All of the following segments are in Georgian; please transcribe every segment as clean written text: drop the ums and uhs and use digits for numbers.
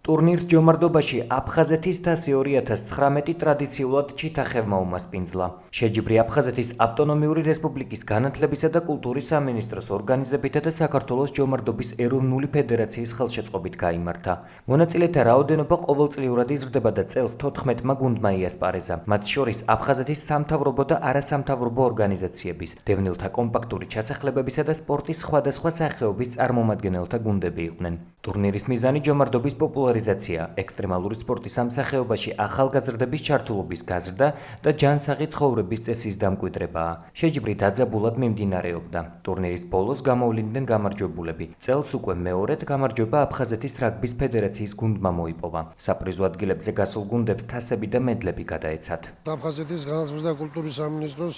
ტურნირს ჯომარდობაში აფხაზეთის თასი 2019 ტრადიციულად ჩიტახევმა უმასპინძლა. შეჯიბრი აფხაზეთის ავტონომიური რესპუბლიკის განათლებისა და კულტურის სამინისტროს ორგანიზებითა და საქართველოს ჯომარდობის ეროვნული ფედერაციის ხელშეწყობით გაიმართა. მონაწილეთა რაოდენობა ყოველწლიურად იზრდება და წელს 14-მა გუნდმა იასპარეზა. მათ შორის აფხაზეთის სამთავრობო და არასამთავრობო ორგანიზაციების, დევნილთა კომპაქტური ჩასახლებებისა და სპორტის სხვადასხვა სახეობის წარმომადგენელთა გუნდები იყვნენ. ტურნირის მიზანი ჯომარდობის პოპულარიზაცია, ექსტრემალური სპორტის სამსახეობაში ახალგაზრდების ჩართულობის გაზრდა და ჯანსაღი ცხოვრების წესის დამკვიდრებაა. შეჯიბრით აძაბულად მიმდინარეობდა. ტურნირის ბოლოს გამოვლინდნენ გამარჯვებულები. წელს უკვე მეორედ გამარჯვება აფხაზეთის რაგბის ფედერაციის გუნდმა მოიპოვა. საპრიზო ადგილებზე გასულ გუნდებს თასები და მედლები გადაეცათ. აფხაზეთის განათლების და კულტურის სამინისტროს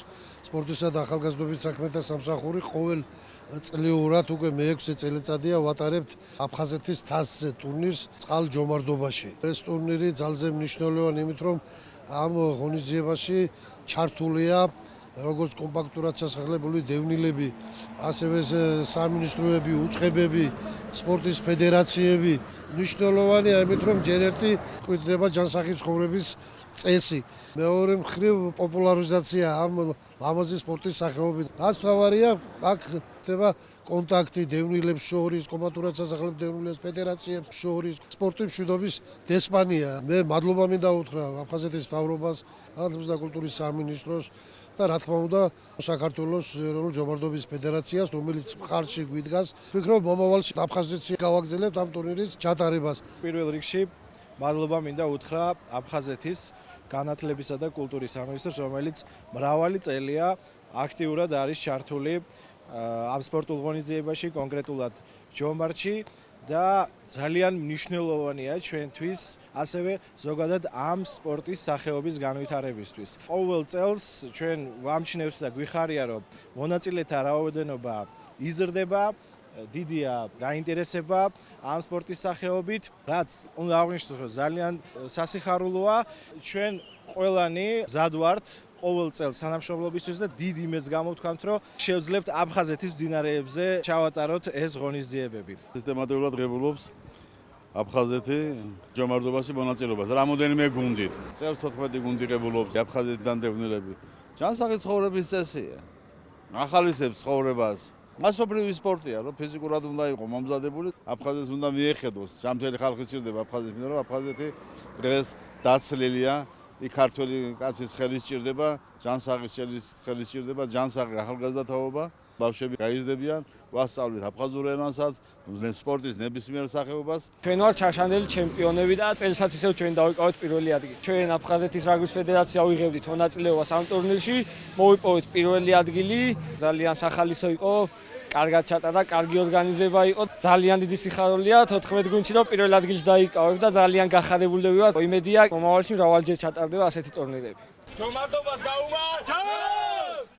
სპორტისა და ახალგაზრდობის საქმეთა სამსახური ყოველ წლიურად უკვე მე-6 წელიწადია ვატარებთ აფხაზეთის თასზე ტურნირს წყალ ჯომარდობაში. ეს ტურნირი ძალზე მნიშვნელოვანი იმით, რომ ამ ღონისძიებაში ჩართულია როგორც კომპაქტურად ჩასახლებული დევნილები, ასევე სამინისტროები, უწყებები, სპორტის ფედერაციები. მნიშვნელოვანია იმით, რომ ჯერ ერთი კვირდება ჯანსაღი ცხოვრების წესი. მეორე მხრივ პოპულარიზაცია ამ ლამაზი სპორტის სახეობით. რაც მთავარია, აქ ხდება კონტაქტი დევნილებს შორის, კომპაქტურად ჩასახლებულ დევნილებს ფედერაციებს შორის, სპორტის მშვიდობის დესპანია. მე მადლობა მინდა უთხრა აფხაზეთის მთავრობას, განათლების და კულტურის სამინისტროს და რა თქმა უნდა საქართველოს ეროვნული ჯომარდობის ფედერაციას, რომელიც მხარში გვიდგას. ვფიქრობ, მომავალში აფხაზეთში გავაგზავნებთ ამ ტურნირის ჩატარებას. პირველ რიგში მადლობა მინდა უთხრა აფხაზეთის განათლებისა და კულტურის სამინისტროს, რომელიც მრავალი წელია აქტიურად არის ჩართული ამ სპორტულ ღონისძიებაში, კონკრეტულად ჯომარდში და ძალიან მნიშვნელოვანია ჩვენთვის, ასევე ზოგადად ამ სპორტის სახეობის განვითარებისთვის. ყოველ წელს ჩვენ ვამჩნევთ და გვიხარია, რომ მონაწილეთა რაოდენობა იზრდება, დიდია გაინტერესება ამ სპორტის სახეობით, რაც უნდა აღვნიშნოთ, რომ ძალიან სასიხარულოა. ჩვენ ყველანი მზად ვართ ყოველ წელს თანამშრომლობისთვის და დიდ იმედს გამოვთქვამთ, რომ შევძლებთ აფხაზეთის მდინარეებზე ჩავატაროთ ეს ღონისძიებები. სისტემატურად ღებულობს აფხაზეთი ჯომარდობაში მონაწილეობას რამოდენიმე გუნდით. წელს 14 გუნდი ღებულობს აფხაზეთიდან დევნილები. ჯანსაღი ცხოვრების წესია. ახალისებს ცხოვრებას. მასობრივი სპორტია, რომ ფიზიკურად უნდა იყოს მომზადებული, აფხაზეთს უნდა მიეხედოს. სამთელი ხალხი სჭირდება აფხაზეთი, რომ აფხაზეთი დღეს დაცლილია. იქ ქართველი კაცის ხელი სჭირდება, ჯანსაღის ხელი სჭირდება, ჯანსაღი ახალგაზრდათაობა, ბავშვები გაიზრდებიან, ვასწავლით აფხაზურ ენასაც, სპორტის ნებისმიერ სახეობას. ჩვენ ვართ ჩაშანდელი ჩემპიონები და წელსაც ისევ ჩვენ დავიკავეთ პირველი ადგილი. ჩვენ აფხაზეთის რაგბის ფედერაცია ვიღებდით მონაწილეობას ამ ტურნირში, მოვიპოვეთ პირველი ადგილი, ძალიან სახალისო იყო. კარგად ჩატარდა, კარგი ორგანიზება იყო. ძალიან დიდი სიხარულია 14 გუნდში რომ პირველ ადგილს დაიკავებ და ძალიან გახარებულები ვართ. იმედია მომავალში მრავალჯერ ჩატარდება ასეთი ტურნირები. ჯომარდობას გაუმართ!